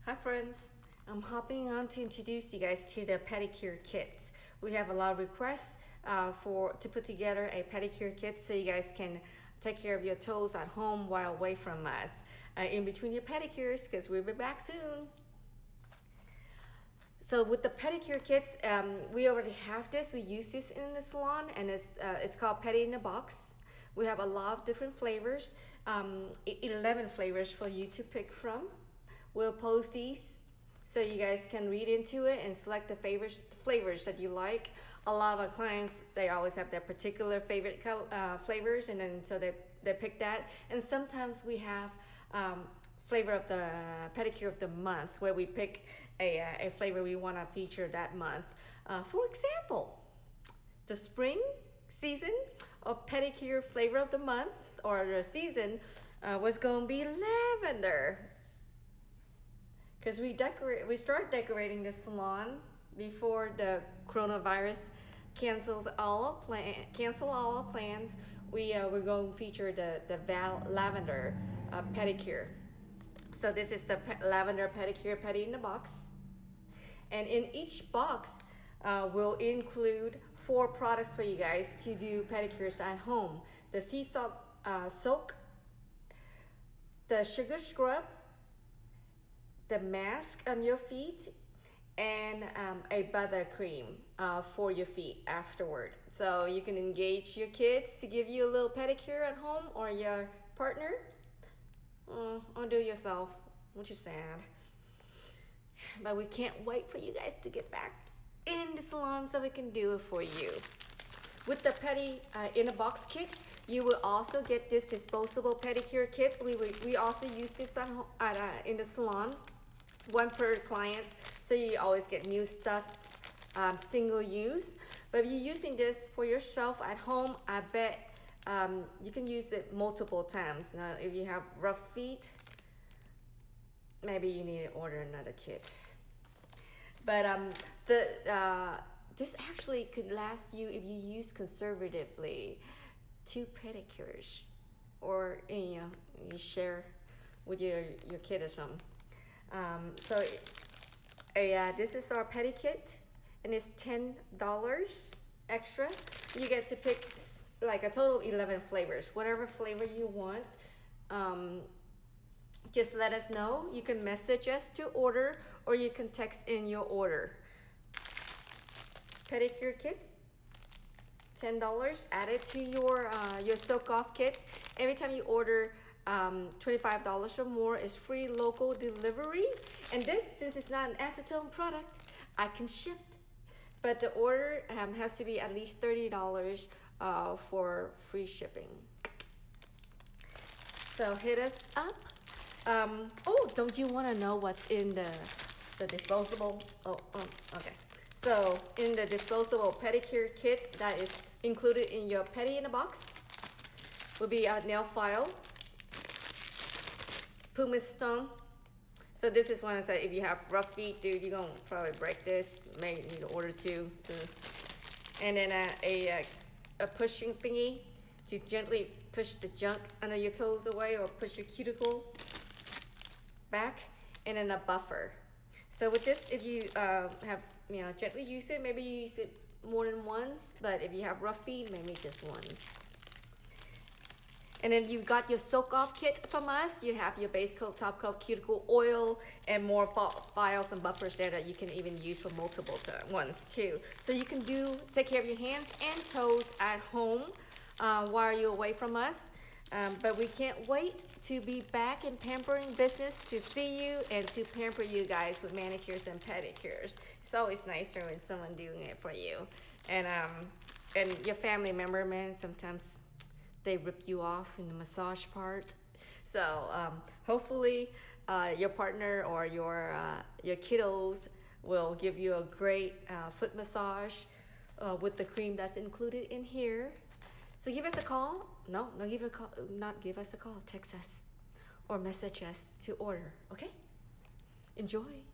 Hi friends, I'm hopping on to introduce you guys to the pedicure kits. We have a lot of requests to put together a pedicure kit so you guys can take care of your toes at home while away from us. In between your pedicures, because we'll be back soon. So with the pedicure kits, we already have this. We use this in the salon, and it's called Pedi-In-A-Box. We have a lot of different flavors, 11 flavors for you to pick from. We'll post these so you guys can read into it and select the flavors that you like. A lot of our clients, they always have their particular favorite flavors, and then so they pick that. And sometimes we have flavor of the pedicure of the month, where we pick a flavor we want to feature that month. For example, the spring season of pedicure flavor of the month or the season was going to be lavender. Because we start decorating the salon before the coronavirus cancel all our plans. We're going to feature the lavender pedicure. So this is the lavender pedicure Pedi-In-A-Box, and in each box will include 4 products for you guys to do pedicures at home: the sea salt soak, the sugar scrub, the mask on your feet, and a butter cream for your feet afterward. So you can engage your kids to give you a little pedicure at home, or your partner, or do it yourself, which is sad. But we can't wait for you guys to get back in the salon so we can do it for you. With the Pedi-In-A-Box kit, you will also get this disposable pedicure kit. We also use this in the salon, 1 per client, so you always get new stuff, single use. But if you're using this for yourself at home, I bet you can use it multiple times. Now, if you have rough feet, maybe you need to order another kit. But this actually could last you, if you use conservatively, 2 pedicures, or you share with your kid or something. This is our pedi kit, and it's $10 extra. You get to pick like a total of 11 flavors, whatever flavor you want. Just let us know. You can message us to order, or you can text in your order. Pedicure kit, $10 added to your soak off kit. Every time you order $25 or more is free local delivery. And this, since it's not an acetone product, I can ship, but the order has to be at least $30 for free shipping. So hit us up. Oh, don't you want to know what's in the disposable? Okay. So in the disposable pedicure kit that is included in your Pedi-In-A-Box will be a nail file, Pumice stone. So this is one that if you have rough feet, dude, you're gonna probably break this. Maybe you need to order 2. And then a pushing thingy to gently push the junk under your toes away, or push your cuticle back. And then a buffer. So with this, if you gently use it, maybe you use it more than once, but if you have rough feet, maybe just once. And then you got your soak off kit from us. You have your base coat, top coat, cuticle oil, and more files and buffers there that you can even use for multiple ones too. So you can take care of your hands and toes at home while you're away from us. But we can't wait to be back in pampering business, to see you and to pamper you guys with manicures and pedicures. It's always nicer when someone doing it for you. And your family member, man, sometimes they rip you off in the massage part. So hopefully your partner or your kiddos will give you a great foot massage with the cream that's included in here. So give us a call. No, not give us a call. Text us or message us to order. Okay? Enjoy.